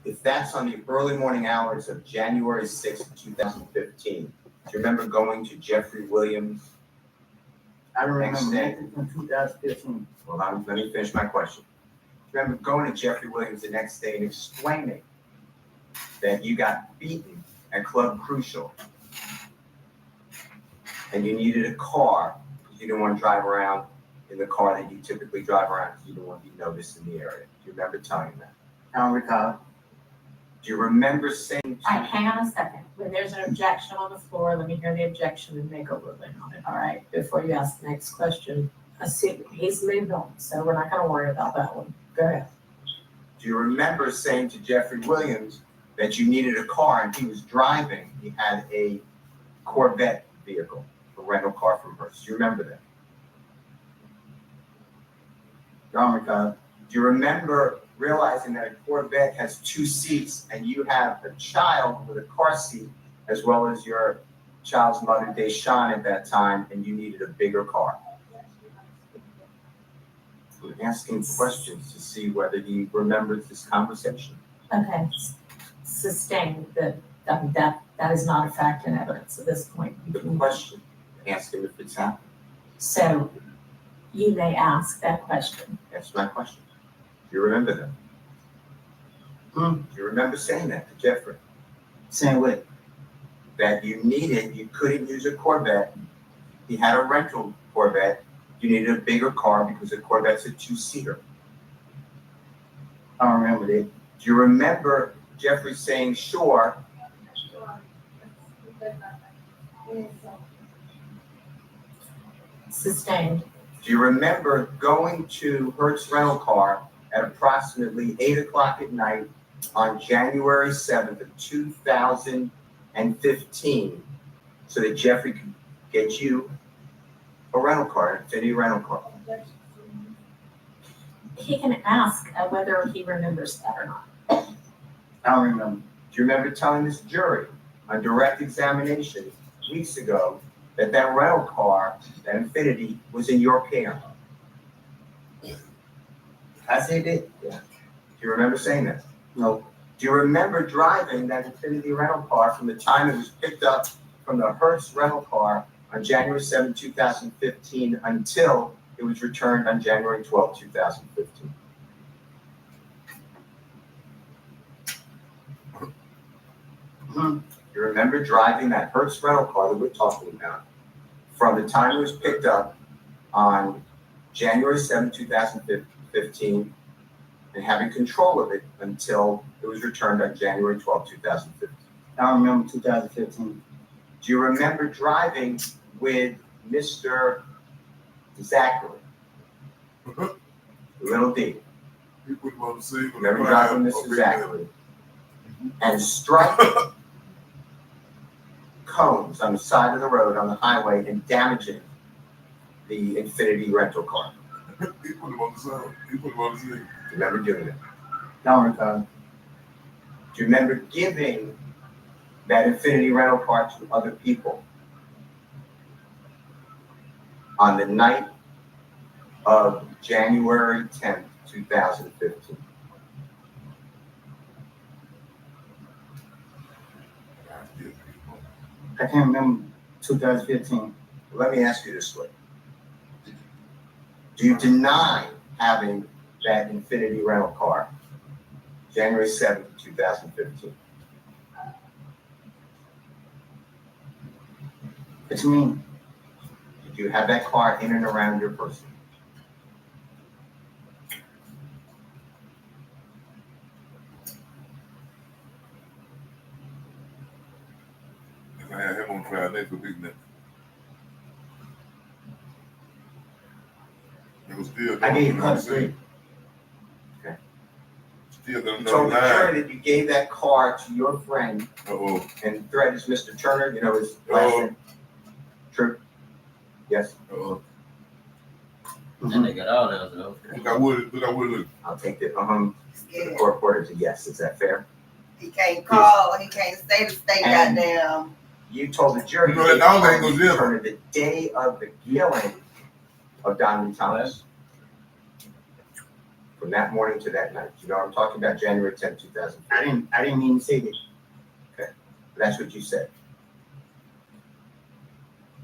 If that's on the early morning hours of January 6th, 2015, do you remember going to Jeffrey Williams? I remember nothing from 2015. Well, let me finish my question. Do you remember going to Jeffrey Williams the next day and explaining that you got beaten at Club Crucial and you needed a car because you didn't want to drive around in the car that you typically drive around because you didn't want to be noticed in the area? Do you remember telling him that? I don't recall. Do you remember saying to All right, hang on a second. When there's an objection on the floor, let me hear the objection and make a ruling on it, all right? Before you ask the next question. He's moved on, so we're not gonna worry about that one. Go ahead. Do you remember saying to Jeffrey Williams that you needed a car and he was driving? He had a Corvette vehicle, a rental car from Hearst. Do you remember that? Don't recall. Do you remember realizing that a Corvette has 2 seats and you have a child with a car seat as well as your child's mother, Deshawn, at that time, and you needed a bigger car? We're asking questions to see whether he remembers this conversation. Okay, sustained that is not a fact and evidence at this point. The question, ask him if it's happened. So you may ask that question. That's my question. Do you remember that? Do you remember saying that to Jeffrey? Saying what? That you couldn't use a Corvette. He had a rental Corvette. You needed a bigger car because a Corvette's a 2-seater. I don't remember that. Do you remember Jeffrey saying, sure? Sustained. Do you remember going to Hertz Rental Car at approximately 8 o'clock at night on January 7th of 2015 so that Jeffrey could get you a rental car, an Infiniti rental car? He can ask whether he remembers that or not. I don't remember. Do you remember telling this jury on direct examination weeks ago that rental car, that Infiniti, was in your care? I said that? Yeah. Do you remember saying that? No. Do you remember driving that Infiniti rental car from the time it was picked up from the Hertz rental car on January 7, 2015 until it was returned on January 12, 2015? You remember driving that Hertz rental car that we're talking about from the time it was picked up on January 7, 2015 and having control of it until it was returned on January 12, 2015. I don't remember 2015. Do you remember driving with Mr. Zachary? Little D. Remember driving with Mr. Zachary and striking cones on the side of the road on the highway and damaging the Infiniti rental car? He put him on the side. He put him on the seat. Do you remember doing that? Don't recall. Do you remember giving that Infiniti rental car to other people on the night of January 10th, 2015? I can't remember 2015. Let me ask you this way. Do you deny having that Infiniti rental car January 7th, 2015? What you mean? Did you have that car in and around your person? I had him on trial next for beating that. It was still. I gave you cut straight. Okay. Still You told the jury that you gave that car to your friend, Uh-oh. and the threat is Mr. Turner, you know his last name? True? Yes? Uh-oh. And they got all those though. Look, I would. I'll take the, the Yeah. court reporter is a yes. Is that fair? He can't call, he can't stay to stay And- goddamn. You told the jury You know you that dog gave ain't the gonna live. Turner the day of the killing of Donovan Thomas. from that morning to that night. You know what I'm talking about, January 10th, 2000. I didn't mean to say that. That's what you said.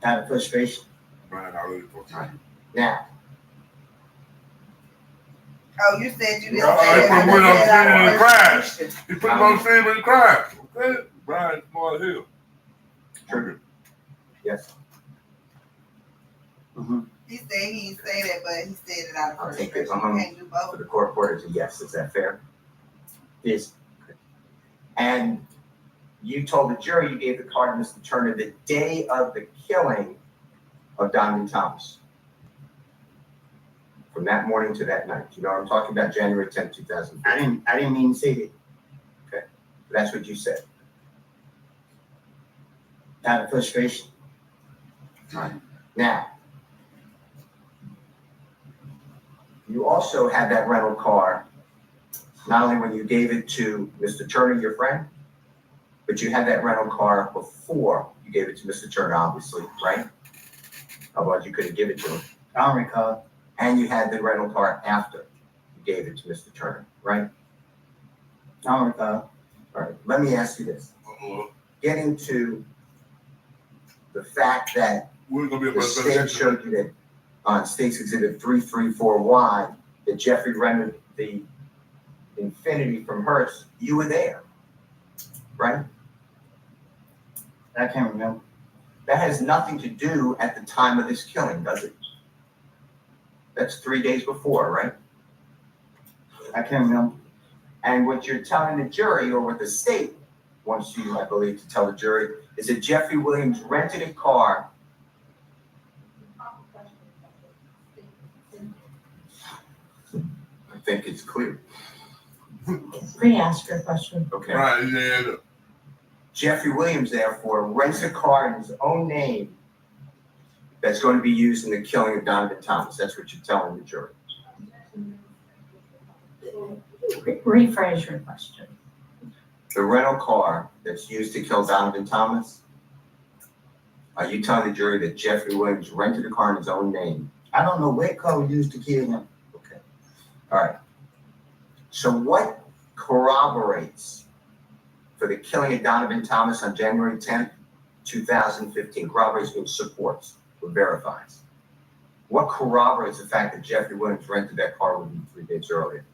Out of frustration. Brian already talked to you. Now, Oh, you said you didn't No, say I that. put one on I said Steele in the out of crash. frustration. He put him on Steele in the crash. Okay? Brian, smart as hell. triggered. Yes, He said he didn't say that, but he said it out of I'll take frustration. it. You can't do for both. the court order is a yes. Is that fair? Yes. And you told the jury you gave the car to Mr. Turner the day of the killing of Donovan Thomas. From that morning to that night. You know what I'm talking about, January 10th, 2000. I didn't mean to say that. That's what you said. Out of frustration. Now, you also had that rental car, not only when you gave it to Mr. Turner, your friend, but you had that rental car before you gave it to Mr. Turner, obviously, right? Otherwise, you couldn't give it to him. I don't recall. And you had the rental car after you gave it to Mr. Turner, right? I don't recall. All right, let me ask you this. Getting to the fact that We're gonna be the about state showed you that on State's Exhibit 334Y, that Jeffrey rented the Infiniti from Hertz, you were there, right? I can't remember. That has nothing to do at the time of this killing, does it? That's 3 days before, right? I can't remember. And what you're telling the jury, or what the state wants you, I believe, to tell the jury, is that Jeffrey Williams rented a car. I think it's clear. Re-ask your question. Okay. Right, yeah. Jeffrey Williams, therefore, rents a car in his own name that's going to be used in the killing of Donovan Thomas. That's what you're telling the jury. Rephrase your question. The rental car that's used to kill Donovan Thomas, are you telling the jury that Jeffrey Williams rented a car in his own name? I don't know what car was used to kill him. Okay. All right. So what corroborates for the killing of Donovan Thomas on January 10th, 2015? Corroborates means supports or verifies. What corroborates the fact that Jeffrey Williams rented that car with him 3 days earlier?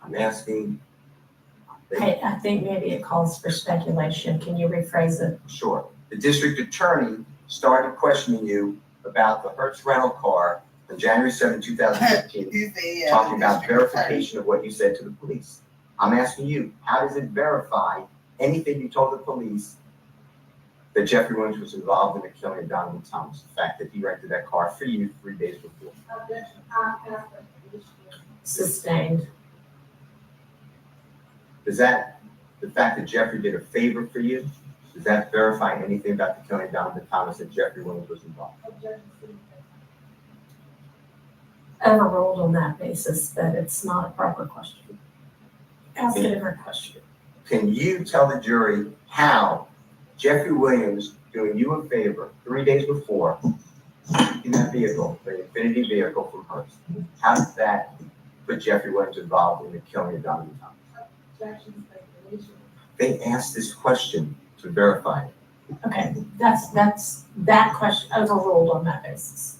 I'm asking. I think maybe it calls for speculation. Can you rephrase it? Sure. The district attorney started questioning you about the Hertz rental car on January 7, 2015, He said, yeah. talking about district attorney. verification of what you said to the police. I'm asking you, how does it verify anything you told the police that Jeffrey Williams was involved in the killing of Donovan Thomas? The fact that he rented that car for you 3 days before. Sustained. Does that, the fact that Jeffrey did a favor for you, does that verify anything about the killing of Donovan Thomas that Jeffrey Williams was involved? Overruled on that basis that it's not a proper question. Ask a different question. Can you tell the jury how Jeffrey Williams doing you a favor 3 days before in that vehicle, the Infiniti vehicle from Hertz, how does that put Jeffrey Williams involved in the killing of Donovan Thomas? They asked this question to verify it. Okay, that's that question overruled on that basis.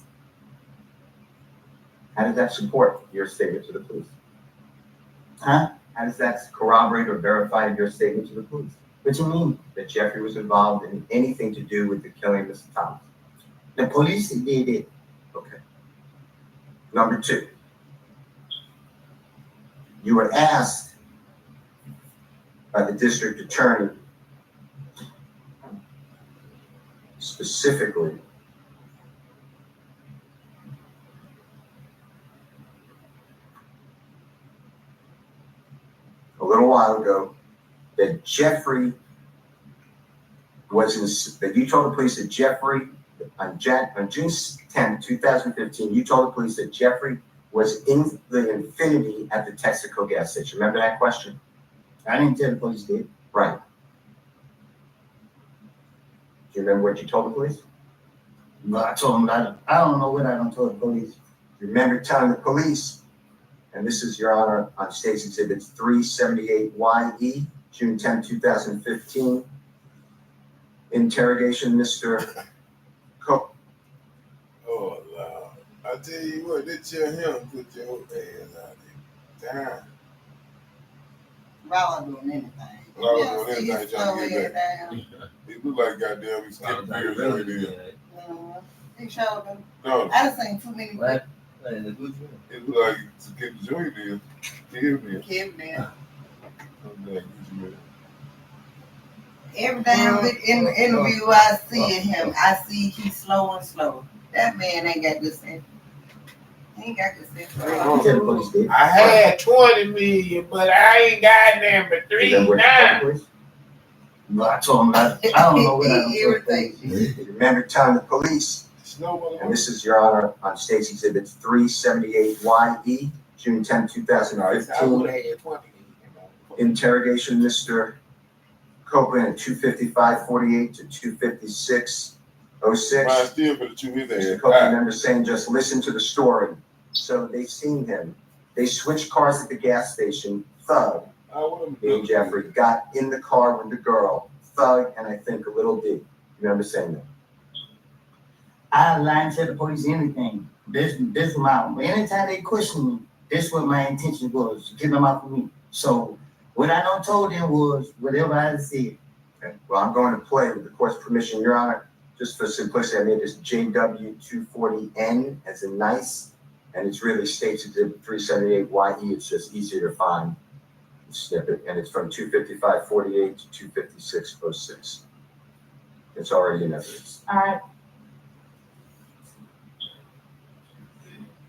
How does that support your statement to the police? Huh? How does that corroborate or verify your statement to the police? What you mean? That Jeffrey was involved in anything to do with the killing of Mr. Thomas? The police did it. Okay. Number two, you were asked by the district attorney specifically a little while ago that Jeffrey was in, that you told the police that Jeffrey, on June 10th, 2015, you told the police that Jeffrey was in the Infiniti at the Texaco gas station. Remember that question? I didn't tell the police did. Right. Do you remember what you told the police? But I told him that I don't know what I done told the police. You remember telling the police, and this is, Your Honor, on State's Exhibit 378YE, June 10, 2015. Interrogation, Mr. Cook. Oh, Lord. I tell you what, they tell him put your ass out there. Damn. Raw doing anything. Raw Yeah, doing see, anything he's trying to slow get head down. It look like goddamn he skipped beers right there. He showed them. No, I done seen too many people. What? Hey, the good job. it look like to get the joint in. Give me. Kevin there. I'm glad you did. Every damn interview I see of him, I see he's slow and slow. That man ain't got good sense. He ain't got good sense. You tell the police, Dave. I had 20 million, but I ain't got nothing but You 3 remember what you told the now. police? But I told him that I don't know what I done told the police. You remember telling the police, Snow and this is, Your Honor, on State's Exhibit 378YE, June 10, I would 2015. have had 20 million. Interrogation, Mr. Copeland, at 255:48 to 256:06. Mine still for the two his Mr. ass. Copeland, remember saying, just listen to the story. So they seen him. They switched cars at the gas station. Thug, being Jeffrey, got in the car with the girl. Thug, and I think a little D. You remember saying that? I lied to the police anything. This my anytime they question me, this what my intention was, get them out for me. So what I done told them was whatever I said. Okay. Well, I'm going to play with the court's permission, Your Honor. Just for simplicity, I made this JW240N as in nice, and it's really State's Exhibit 378YE. It's just easier to find the snippet, and it's from 255:48 to 256:06. It's already in evidence. All right,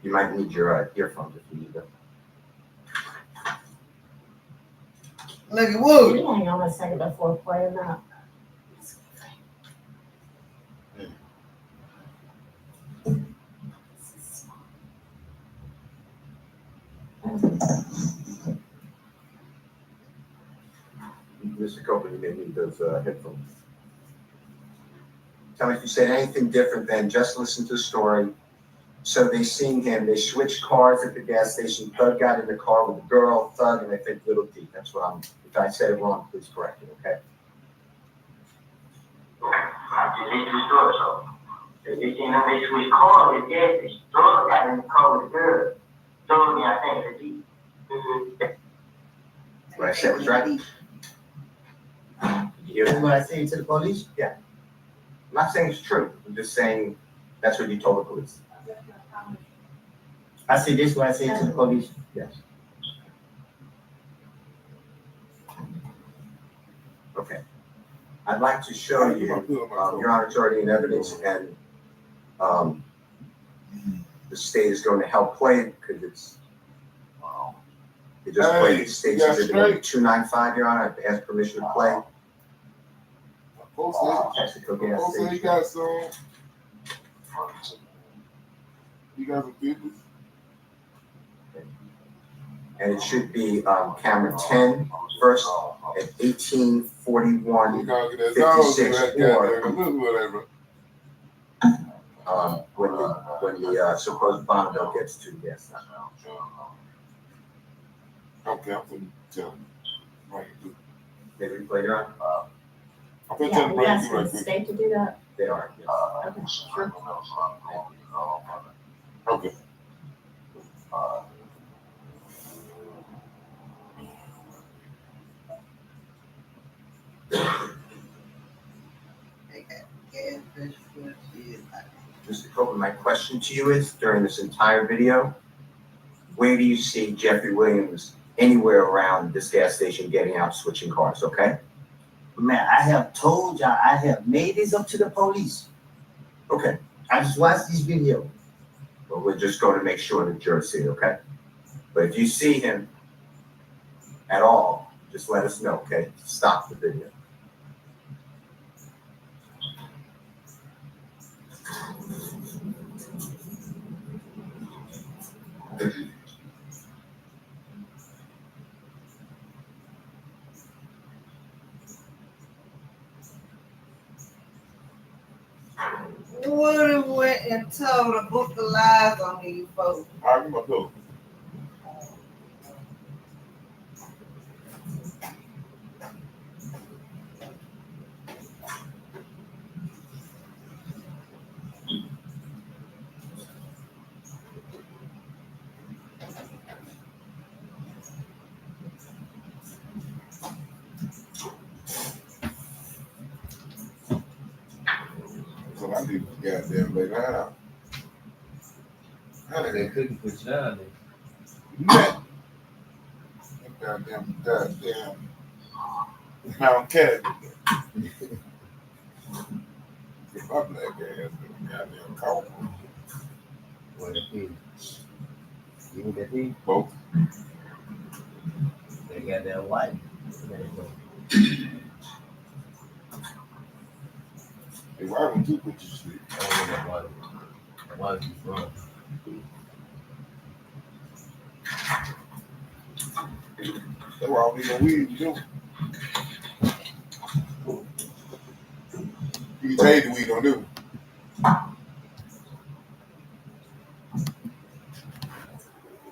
You might need your earphones if you need them. Look at you Wood. hang on a second before playing that. Mr. Copeland, you may need those headphones. Tell me if you said anything different than just listen to the story. So they seen him, they switched cars at the gas station. Thug got in the car with the girl, Thug, and I think little D. That's what I'm, if I said it wrong, please correct it, okay? I just hit the store, so. They seen him, they switched cars at the gas station. Thug got in the car with the girl. Told me, I think, the D. What I said was right. Did you hear That's that? what I said to the police. I'm not saying it's true. I'm just saying that's what you told the police. I said this what I said to the police. Yes. Okay. I'd like to show you, Your Honor, it's already in evidence, and the state is going to help play it because it's, it just played Hey, the state's yeah, exhibit number straight. 295, Your Honor. I ask permission to play. Texaco gas Also, he station. got some. He got some business. And it should be camera 10 first at 18:41. He gonna get that zone 56 right or- there. Look whatever. When the supposed Bonneville gets to the gas station. Okay, I'm gonna tell him. Right. Maybe we play, Your Honor? I'm gonna Yeah, tell him we right asked right the quick. state to do that. They are, yes. Okay, sure. Okay. Mr. Copeland, my question to you is, during this entire video, where do you see Jeffrey Williams anywhere around this gas station getting out, switching cars, okay? Man, I have told y'all, I have made this up to the police. Okay, I just watched this video. well, we're just going to make sure the jurors see it, okay? But if you see him at all, just let us know, okay? Stop the video. Woody went and told a book of lies on these folks. All right, give me my pillow. So I need to goddamn lay down. How They they couldn't put you down there. nut? Goddamn. Now cat. Get my black ass in the goddamn cold. What the pig? You need that pig? Both. They got that white. There you go. Hey, why would you put your sleep? I don't know that white. That white is wrong. That's why I don't need no weed, you know. You can change the weed on them.